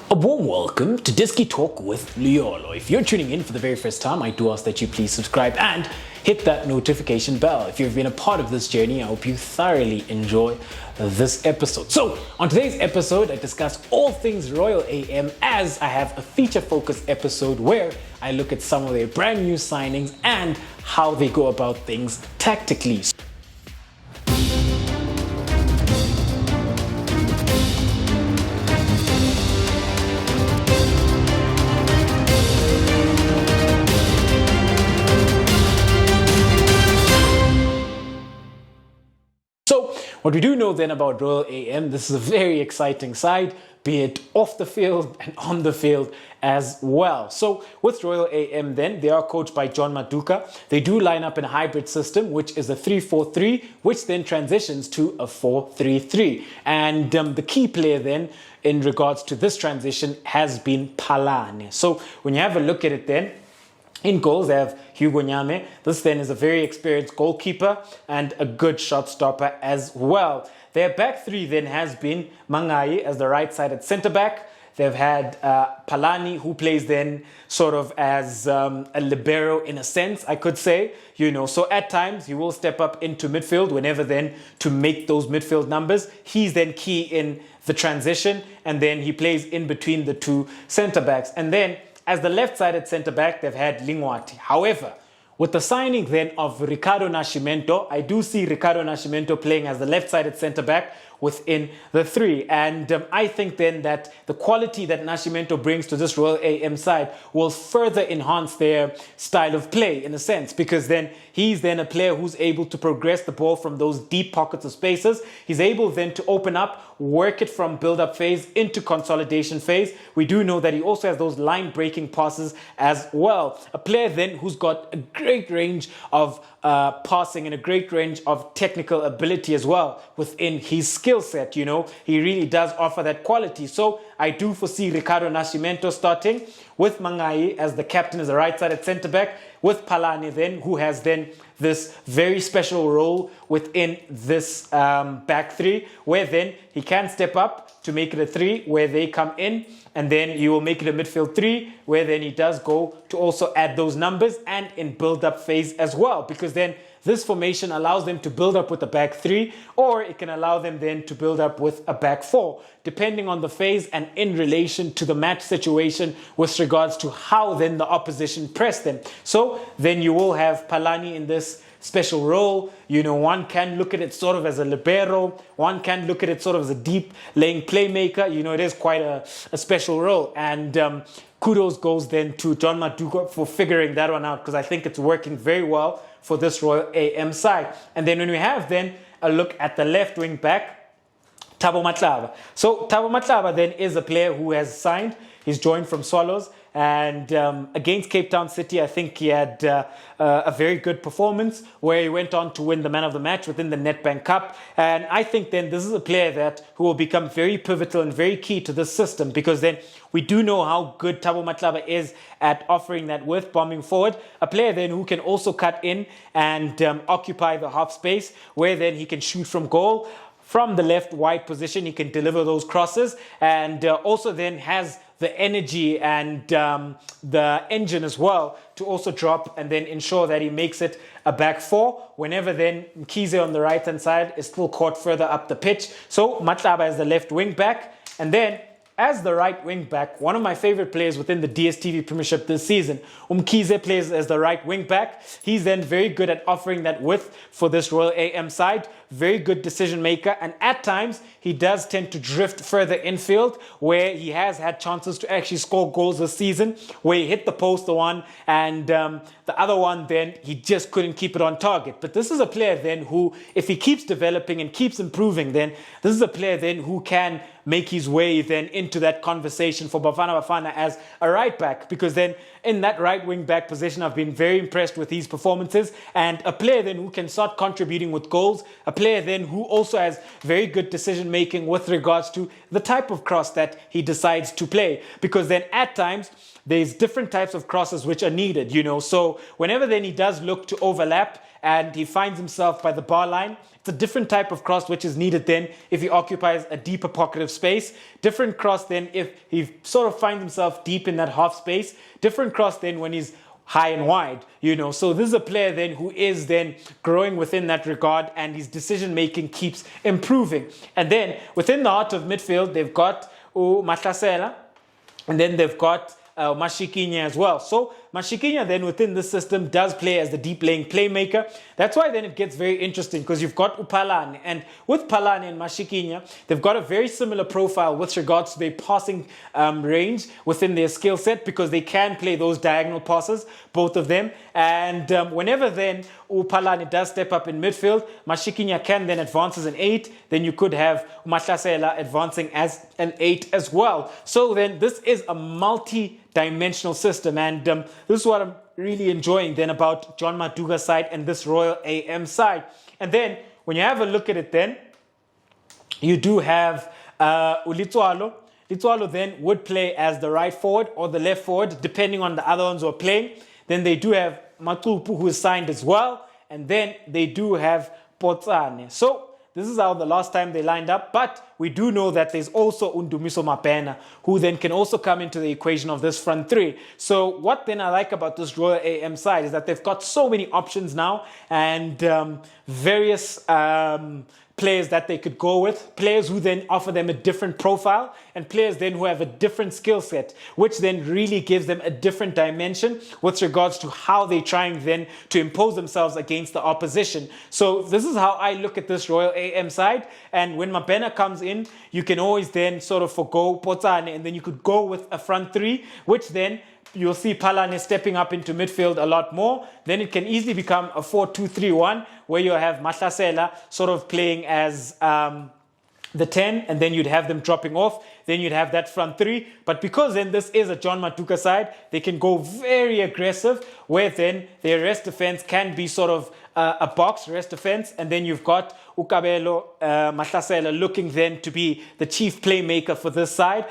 A warm welcome to Disky Talk with Liolo. If you're tuning in for the very first time, I do ask that you please subscribe and hit that notification bell. If you've been a part of this journey, I hope you thoroughly enjoy this episode. So, on today's episode, I discuss all things Royal AM as I have a feature-focused episode where I look at some of their brand new signings and how they go about things tactically. What we do know then about Royal AM, this is a very exciting side, be it off the field and on the field as well. So with Royal AM then, they are coached by John Maduka. They do line up in a hybrid system, which is a 3-4-3, which then transitions to a 4-3-3. And the key player then in regards to this transition has been Palane. So when you have a look at it then, in goals, they have Hugo Nyame. This then is a very experienced goalkeeper and a good shot stopper as well. Their back three then has been Mangai as the right-sided centre-back. They've had Palani, who plays then sort of as a libero in a sense, I could say. So at times he will step up into midfield whenever then to make those midfield numbers. He's then key in the transition, and then he plays in between the two centre-backs. And then as the left-sided centre-back, they've had Lingwati. However, with the signing then of Ricardo Nascimento, I do see Ricardo Nascimento playing as the left-sided centre-back within the three. And I think then that the quality that Nascimento brings to this Royal AM side will further enhance their style of play in a sense, because then he's then a player who's able to progress the ball from those deep pockets of spaces. He's able then to open up, work it from build-up phase into consolidation phase. We do know that he also has those line-breaking passes as well. A player then who's got a great range of passing and a great range of technical ability as well within his skill set. He really does offer that quality. So I do foresee Ricardo Nascimento starting with Mangai as the captain as a right-sided centre-back, with Palane then, who has then this very special role within this back three, where then he can step up to make it a three, where they come in, and then you will make it a midfield three, where then he does go to also add those numbers and in build-up phase as well, because then this formation allows them to build up with a back three, or it can allow them then to build up with a back four, depending on the phase and in relation to the match situation with regards to how then the opposition press them. So then you will have Palani in this special role. One can look at it sort of as a libero. One can look at it sort of as a deep laying playmaker. It is quite a special role. And kudos goes then to John Maduka for figuring that one out, because I think it's working very well for this Royal AM side. And then when we have then a look at the left wing back, Thabo Matlaba. So Thabo Matlaba then is a player who has signed. He's joined from Swallows. And against Cape Town City, I think he had a very good performance where he went on to win the man of the match within the Nedbank Cup. And I think then this is a player who will become very pivotal and very key to this system, because then we do know how good Thabo Matlaba is at offering that width, bombing forward. A player then who can also cut in and occupy the half space, where then he can shoot from goal. From the left wide position, he can deliver those crosses, and also then has the energy and the engine as well to also drop and then ensure that he makes it a back four whenever then Mkhize on the right hand side is still caught further up the pitch. So Matlaba is the left wing back, and then as the right wing back, one of my favorite players within the Dstv Premiership this season, Mkhize plays as the right wing back. He's then very good at offering that width for this Royal AM side. Very good decision maker, and at times he does tend to drift further infield, where he has had chances to actually score goals this season, where he hit the post the one, and the other one then he just couldn't keep it on target. But this is a player then who, if he keeps developing and keeps improving, then this is a player then who can make his way then into that conversation for Bafana Bafana as a right back, because then in that right wing back position, I've been very impressed with his performances, and a player then who can start contributing with goals, a player then who also has very good decision making with regards to the type of cross that he decides to play, because then at times there's different types of crosses which are needed, so whenever then he does look to overlap and he finds himself by the bar line. It's a different type of cross which is needed then if he occupies a deeper pocket of space. Different cross then if he sort of finds himself deep in that half space. Different cross then when he's high and wide, So this is a player then who is then growing within that regard, and his decision making keeps improving. And then within the heart of midfield, they've got Mahlasela, and then they've got Mashikinya as well. So Mashikinya then within this system does play as the deep laying playmaker. That's why then it gets very interesting, because you've got Upalane, and with Palane and Mashikinya, they've got a very similar profile with regards to their passing range within their skill set, because they can play those diagonal passes, both of them. And whenever then Upalane does step up in midfield, Mashikinya can then advance as an 8. Then you could have Mahlasela advancing as an 8 as well. So then this is a multi-dimensional system, and this is what I'm really enjoying then about John Maduka's side and this Royal AM side. And then when you have a look at it, then you do have Ulitswalo. Litswalo then would play as the right forward or the left forward, depending on the other ones who are playing. Then they do have Matupu, who is signed as well, and then they do have Potsane. So this is how the last time they lined up, but we do know that there's also Undumiso Mapena, who then can also come into the equation of this front three. So what then I like about this Royal AM side is that they've got so many options now, and various players that they could go with, players who then offer them a different profile, and players then who have a different skill set, which then really gives them a different dimension with regards to how they're trying then to impose themselves against the opposition. So this is how I look at this Royal AM side, and when Mapena comes in, you can always then sort of forgo Potsane, and then you could go with a front three, which then you'll see Palane stepping up into midfield a lot more. Then it can easily become a 4-2-3-1, where you have Mahlasela sort of playing as the 10, and then you'd have them dropping off. Then you'd have that front three. But because then this is a John Maduka side, they can go very aggressive, where then their rest defense can be sort of a box rest defense, and then you've got Ukabelo Mahlasela looking then to be the chief playmaker for this side.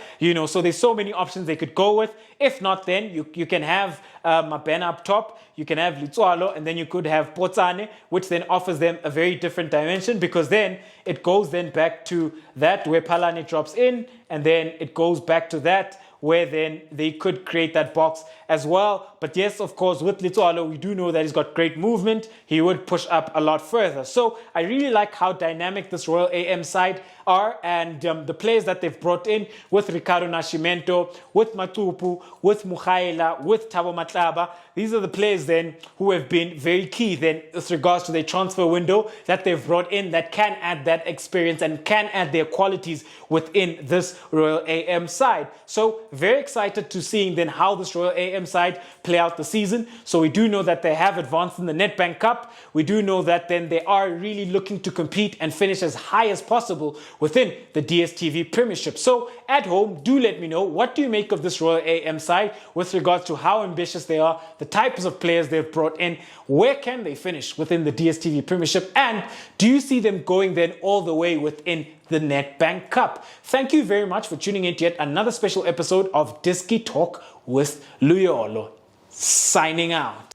So there's so many options they could go with. If not, then you can have Mapena up top, you can have Litswalo, and then you could have Potsane, which then offers them a very different dimension, because then it goes then back to that where Palane drops in, and then it goes back to that where then they could create that box as well. But yes, of course, with Litswalo, we do know that he's got great movement. He would push up a lot further. So I really like how dynamic this Royal AM side are, and the players that they've brought in with Ricardo Nascimento, with Matupu, with Mukhaela, with Thabo Matlaba. These are the players then who have been very key then with regards to their transfer window that they've brought in, that can add that experience and can add their qualities within this Royal AM side. So very excited to seeing then how this Royal AM side play out the season. So we do know that they have advanced in the Nedbank Cup. We do know that then they are really looking to compete and finish as high as possible within the Dstv Premiership. So at home, do let me know, what do you make of this Royal AM side with regards to how ambitious they are, the types of players they've brought in, where can they finish within the Dstv Premiership, and do you see them going then all the way within the Nedbank Cup? Thank you very much for tuning in to yet another special episode of Diski Talk with Luyolo. Signing out.